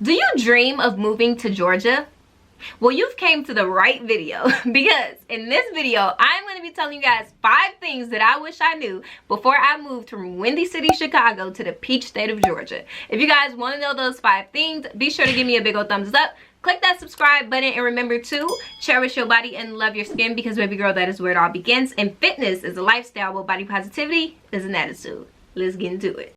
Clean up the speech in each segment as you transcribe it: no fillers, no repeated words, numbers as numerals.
Do you dream of moving to Georgia? Well, you've came to the right video because in this video, I'm going to be telling you guys 5 things that I wish I knew before I moved from Windy City, Chicago to the peach state of Georgia. If you guys want to know those 5 things, be sure to give me a big old thumbs up. Click that subscribe button and remember to cherish your body and love your skin because, baby girl, that is where it all begins. And fitness is a lifestyle, while body positivity is an attitude. Let's get into it.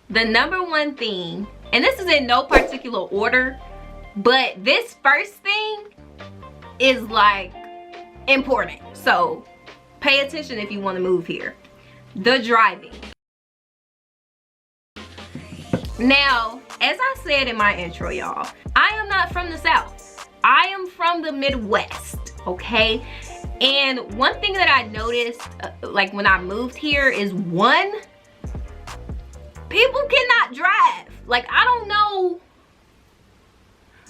The number 1 thing, and this is in no particular order, but this first thing is like important. So pay attention if you want to move here. The driving. Now, as I said in my intro, y'all, I am not from the South. I am from the Midwest, okay? And one thing that I noticed, like when I moved here, is people cannot drive. Like, I don't know.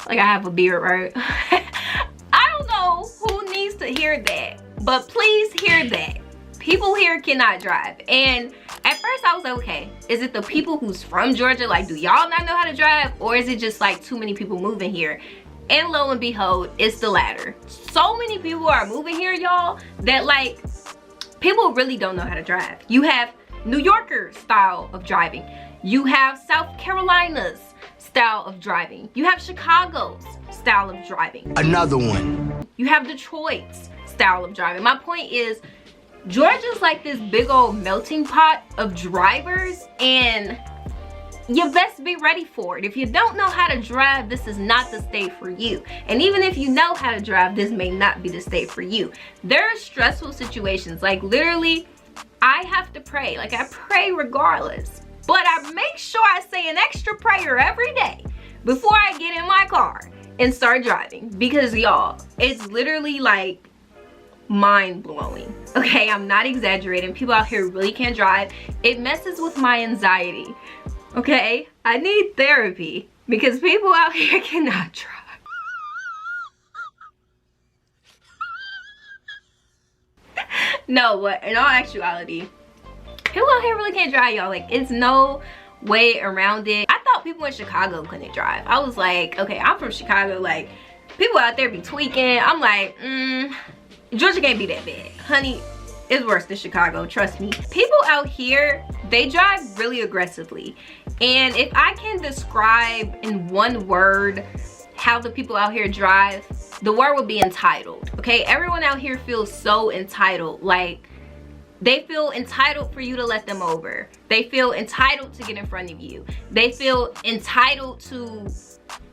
Like, I have a beard, right? I don't know who needs to hear that, but please hear that. People here cannot drive. And at first I was like, okay, is it the people who's from Georgia? Like, do y'all not know how to drive? Or is it just like too many people moving here? And lo and behold, it's the latter. So many people are moving here, y'all, that like people really don't know how to drive. You have New Yorker style of driving. You have South Carolina's style of driving. You have Chicago's style of driving. Another one. You have Detroit's style of driving. My point is, Georgia's like this big old melting pot of drivers, and you best be ready for it. If you don't know how to drive, this is not the state for you. And even if you know how to drive, this may not be the state for you. There are stressful situations, like literally, I have to pray. Like, I pray regardless, but I make sure I say an extra prayer every day before I get in my car and start driving, because y'all, it's literally like mind-blowing. Okay, I'm not exaggerating. People out here really can't drive. It messes with my anxiety. Okay, I need therapy because people out here cannot drive. No, but in all actuality, people out here really can't drive, y'all. Like, it's no way around it. I thought people in Chicago couldn't drive. I was like, okay, I'm from Chicago. Like, people out there be tweaking. I'm like, Georgia can't be that bad. Honey, it's worse than Chicago, trust me. People out here, they drive really aggressively. And if I can describe in one word how the people out here drive, the word would be entitled. Okay, everyone out here feels so entitled. Like, they feel entitled for you to let them over. They feel entitled to get in front of you. They feel entitled to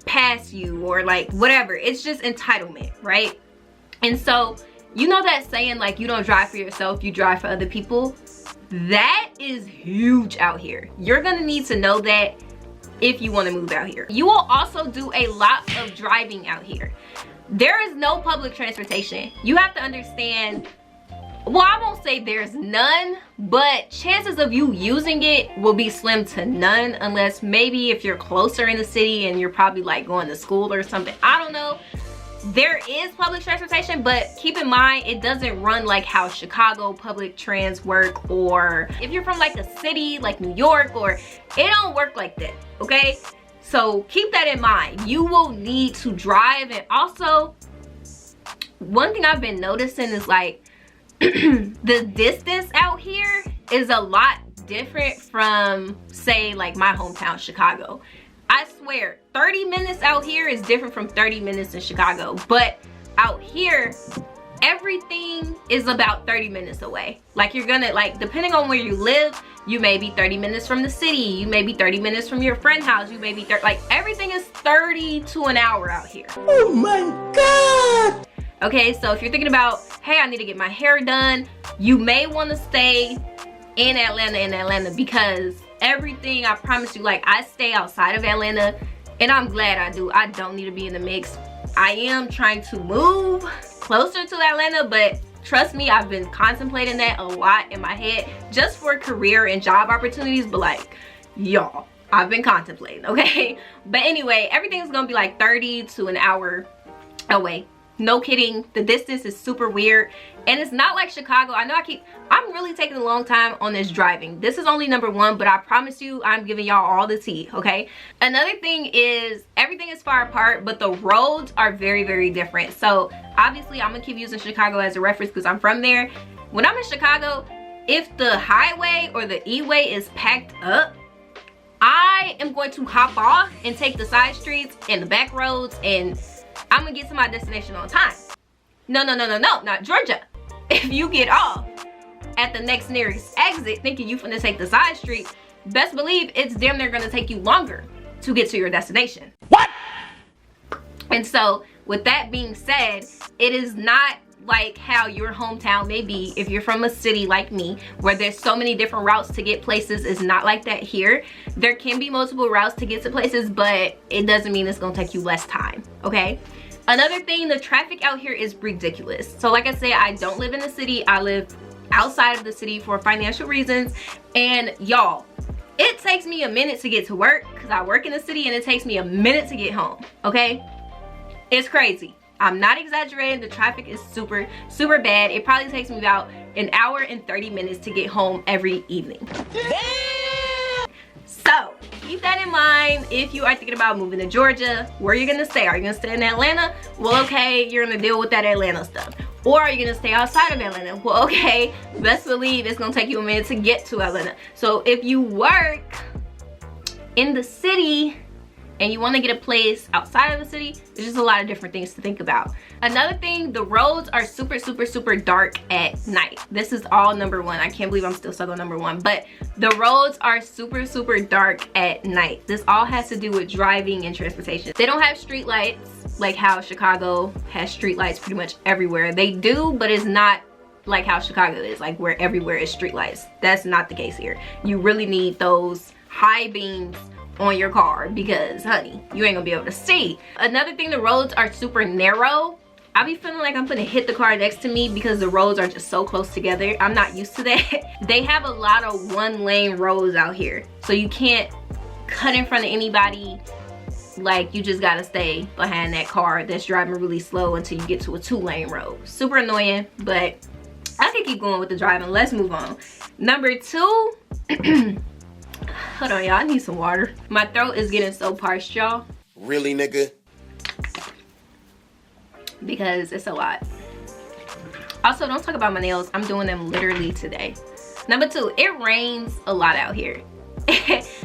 pass you, or like whatever. It's just entitlement, right? And so, you know that saying, like, you don't drive for yourself, you drive for other people? That is huge out here. You're gonna need to know that if you want to move out here. You will also do a lot of driving out here. There is no public transportation. You have to understand, well, I won't say there's none, but chances of you using it will be slim to none, unless maybe if you're closer in the city and you're probably like going to school or something. I don't know. There is public transportation, but keep in mind, it doesn't run like how Chicago public trans work, or if you're from like a city like New York, or it don't work like that, okay? So keep that in mind. You will need to drive. And also, one thing I've been noticing is like the distance out here is a lot different from, say, like my hometown, Chicago. I swear, 30 minutes out here is different from 30 minutes in Chicago. But out here, everything is about 30 minutes away. Like, you're gonna, like, depending on where you live, you may be 30 minutes from the city. You may be 30 minutes from your friend's house. You may be like, everything is 30 to an hour out here. Oh my God. Okay, so if you're thinking about, hey, I need to get my hair done, you may want to stay in Atlanta because everything, I promise you, like, I stay outside of Atlanta, and I'm glad I do. I don't need to be in the mix. I am trying to move closer to Atlanta, but trust me, I've been contemplating that a lot in my head just for career and job opportunities. But like, y'all, I've been contemplating, okay? But anyway, everything's gonna be like 30 to an hour away. No kidding, the distance is super weird, and it's not like Chicago. I know I'm really taking a long time on this driving. This is only number 1, but I promise you I'm giving y'all all the tea, okay? Another thing is everything is far apart, but the roads are very, very different. So obviously I'm gonna keep using Chicago as a reference because I'm from there. When I'm in Chicago, if the highway or the E-way is packed up, I am going to hop off and take the side streets and the back roads, and I'm gonna get to my destination on time. No, not Georgia. If you get off at the next nearest exit thinking you finna take the side street, best believe it's damn near gonna take you longer to get to your destination. What? And so with that being said, it is not like how your hometown may be. If you're from a city like me where there's so many different routes to get places, it's not like that here. There can be multiple routes to get to places, but it doesn't mean it's gonna take you less time, okay? Another thing, the traffic out here is ridiculous. So like I said, I don't live in the city. I live outside of the city for financial reasons, and y'all, it takes me a minute to get to work because I work in the city, and it takes me a minute to get home, okay? It's crazy. I'm not exaggerating. The traffic is super, super bad. It probably takes me about an hour and 30 minutes to get home every evening. So keep that in mind if you are thinking about moving to Georgia. Where are you gonna stay? Are you gonna stay in Atlanta? Well, okay, you're gonna deal with that Atlanta stuff. Or are you gonna stay outside of Atlanta? Well, okay, best believe it's gonna take you a minute to get to Atlanta. So if you work in the city and you want to get a place outside of the city, there's just a lot of different things to think about. Another thing, the roads are super, super, super dark at night. This is all number 1. I can't believe I'm still stuck on number 1, but the roads are super, super dark at night. This all has to do with driving and transportation. They don't have street lights like how Chicago has street lights pretty much everywhere. They do, but it's not like how Chicago is, like where everywhere is street lights. That's not the case here. You really need those high beams on your car because honey, you ain't gonna be able to see. Another thing, the roads are super narrow. I be feeling like I'm gonna hit the car next to me because the roads are just so close together. I'm not used to that. They have a lot of 1-lane roads out here, so you can't cut in front of anybody. Like, you just gotta stay behind that car that's driving really slow until you get to a 2-lane road. Super annoying, but I can keep going with the driving. Let's move on. Number 2, hold on, y'all, I need some water. My throat is getting so parched, y'all. Really, nigga? Because it's a lot. Also, don't talk about my nails. I'm doing them literally today. Number 2, it rains a lot out here.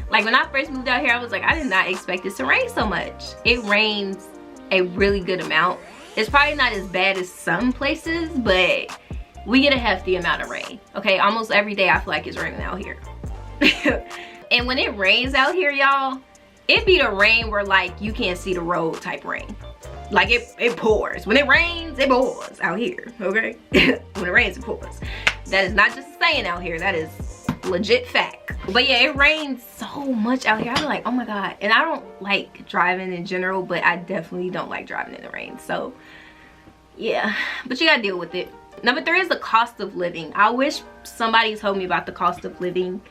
Like when I first moved out here, I was like, I did not expect it to rain so much. It rains a really good amount. It's probably not as bad as some places, but we get a hefty amount of rain. Okay, almost every day I feel like it's raining out here. And when it rains out here, y'all, it be the rain where like you can't see the road type rain. Like it pours. When it rains, it pours out here, okay? When it rains, it pours. That is not just a saying out here. That is legit fact. But yeah, it rains so much out here. I be like, oh my God. And I don't like driving in general, but I definitely don't like driving in the rain. So yeah, but you gotta deal with it. Number 3 is the cost of living. I wish somebody told me about the cost of living.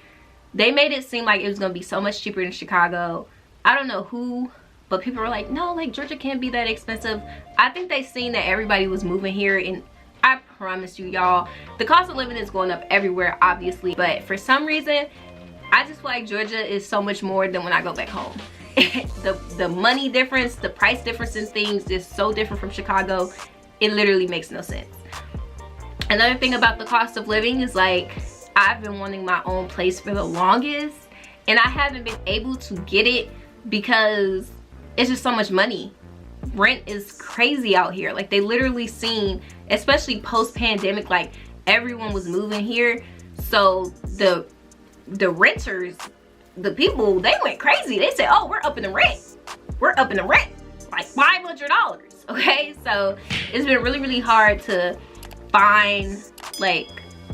They made it seem like it was gonna be so much cheaper in Chicago. I don't know who, but people were like, no, like Georgia can't be that expensive. I think they seen that everybody was moving here, and I promise you, y'all, the cost of living is going up everywhere, obviously. But for some reason, I just feel like Georgia is so much more than when I go back home. the money difference, the price difference in things is so different from Chicago. It literally makes no sense. Another thing about the cost of living is like, I've been wanting my own place for the longest, and I haven't been able to get it because it's just so much money. Rent is crazy out here. Like, they literally seen, especially post-pandemic, like everyone was moving here, so the renters, the people, they went crazy. They said, oh, we're upping the rent. We're upping the rent like $500, okay? So it's been really, really hard to find like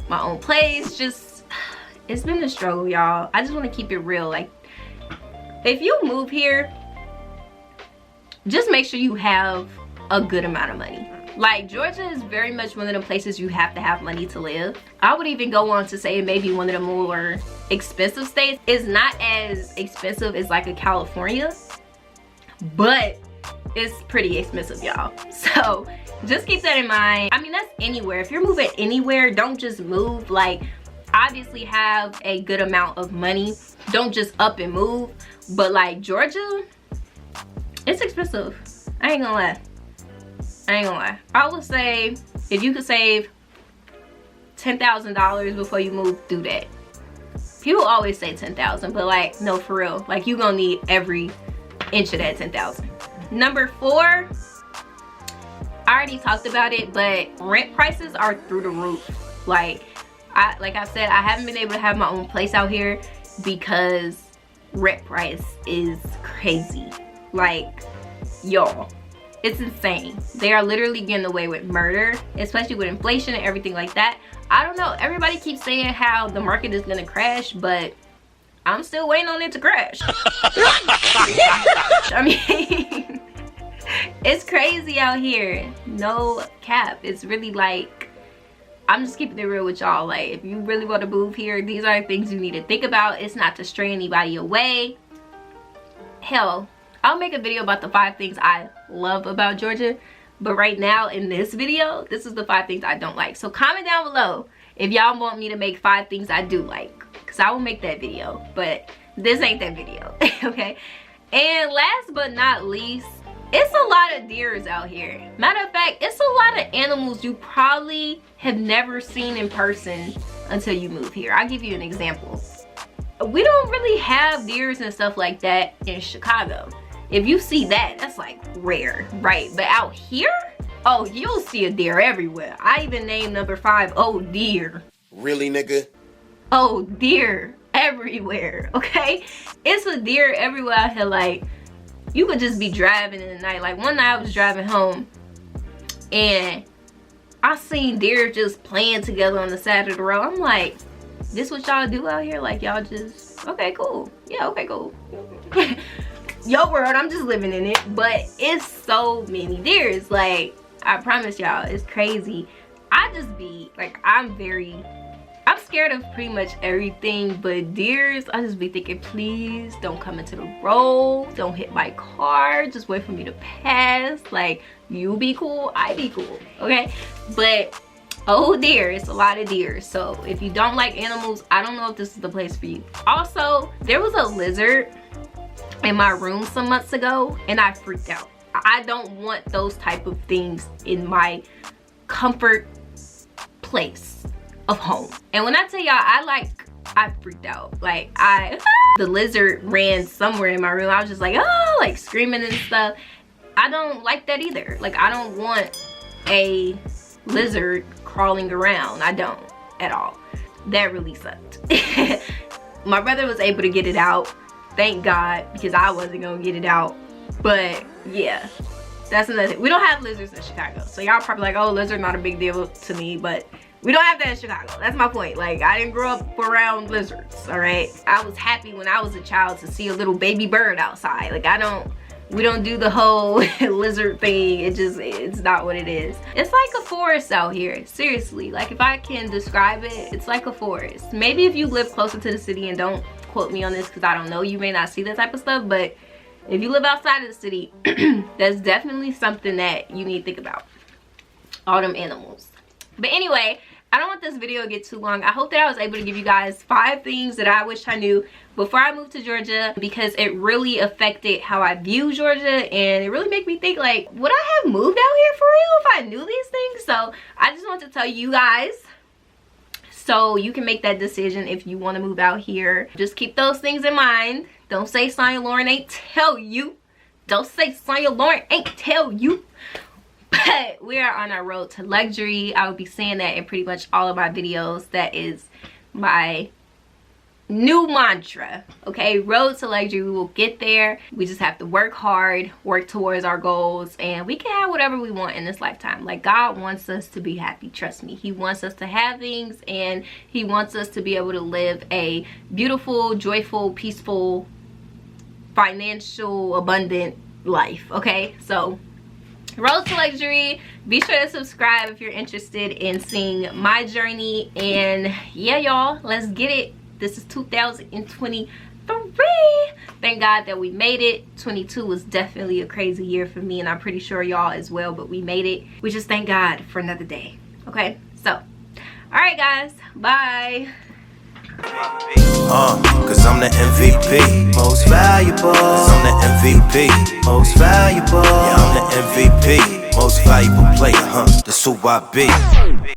my own place. Just, it's been a struggle, y'all. I just want to keep it real. Like, if you move here, just make sure you have a good amount of money. Like, Georgia is very much one of the places you have to have money to live. I would even go on to say maybe one of the more expensive states. It's not as expensive as like a California, but it's pretty expensive, y'all. So just keep that in mind. I mean, that's anywhere. If you're moving anywhere, don't just move. Like, obviously have a good amount of money. Don't just up and move. But like Georgia, it's expensive. I ain't gonna lie. I would say if you could save $10,000 before you move, do that. People always say 10,000, but like, no, for real. Like, you gonna need every inch of that 10,000. Number 4, I already talked about it, but rent prices are through the roof. Like I said, I haven't been able to have my own place out here because rent price is crazy. Like, y'all, it's insane. They are literally getting away with murder, especially with inflation and everything like that. I don't know, everybody keeps saying how the market is gonna crash, but I'm still waiting on it to crash. I mean, it's crazy out here, no cap. It's really like, I'm just keeping it real with y'all. Like, if you really want to move here, these are the things you need to think about. It's not to stray anybody away. Hell, I'll make a video about the 5 things I love about Georgia, but right now in this video, this is the 5 things I don't like. So comment down below if y'all want me to make 5 things I do like, because I will make that video, but this ain't that video. Okay. And last but not least, it's a lot of deers out here. Matter of fact, it's a lot of animals you probably have never seen in person until you move here. I'll give you an example. We don't really have deers and stuff like that in Chicago. If you see that, that's like rare, right? But out here, oh, you'll see a deer everywhere. I even named number 5, oh, deer. Really, nigga? Oh, deer everywhere, okay? It's a deer everywhere out here. Like, you could just be driving in the night. Like, one night I was driving home and I seen deer just playing together on the side of the road. I'm like, this what y'all do out here? Like, y'all just, okay, cool. Yeah, okay, cool. Yo world, I'm just living in it. But it's so many deers. Like, I promise y'all, it's crazy. I just be like, I'm scared of pretty much everything, but deers, I just be thinking, please don't come into the road, don't hit my car, just wait for me to pass. Like, you be cool, I be cool, okay? But oh, deer, it's a lot of deer. So if you don't like animals, I don't know if this is the place for you. Also, there was a lizard in my room some months ago and I freaked out. I don't want those type of things in my comfort place of home. And when I tell y'all, I freaked out. Like, the lizard ran somewhere in my room. I was just like, oh, like screaming and stuff. I don't like that either. Like, I don't want a lizard crawling around. I don't at all. That really sucked. My brother was able to get it out, thank God, because I wasn't gonna get it out. But yeah, that's another thing. We don't have lizards in Chicago, so y'all probably like, oh, lizard not a big deal to me, but we don't have that in Chicago. That's my point. Like, I didn't grow up around lizards, all right? I was happy when I was a child to see a little baby bird outside. Like, we don't do the whole lizard thing. It's not what it is. It's like a forest out here, seriously. Like, if I can describe it, it's like a forest. Maybe if you live closer to the city, and don't quote me on this because I don't know, you may not see that type of stuff, but if you live outside of the city, that's definitely something that you need to think about. All them animals. But anyway, I don't want this video to get too long. I hope that I was able to give you guys 5 things that I wish I knew before I moved to Georgia, because it really affected how I view Georgia, and it really made me think, like, would I have moved out here for real if I knew these things? So I just want to tell you guys so you can make that decision if you want to move out here. Just keep those things in mind. Don't say Sonya Lauren ain't tell you. Don't say Sonya Lauren ain't tell you. But we are on our road to luxury. I will be saying that in pretty much all of my videos. That is my new mantra, okay? Road to luxury. We will get there. We just have to work hard, work towards our goals, and we can have whatever we want in this lifetime. Like, God wants us to be happy, trust me. He wants us to have things, and he wants us to be able to live a beautiful, joyful, peaceful, financial, abundant life, okay? So road to luxury. Be sure to subscribe if you're interested in seeing my journey. And yeah, y'all, let's get it. This is 2025. Thank God that we made it. 22 was definitely a crazy year for me, and I'm pretty sure y'all as well, but we made it. We just thank God for another day. Okay, so all right guys, bye. Cause I'm the MVP, most valuable. Cause I'm the MVP, most valuable. Yeah, I'm the MVP, most valuable player, That's who I be.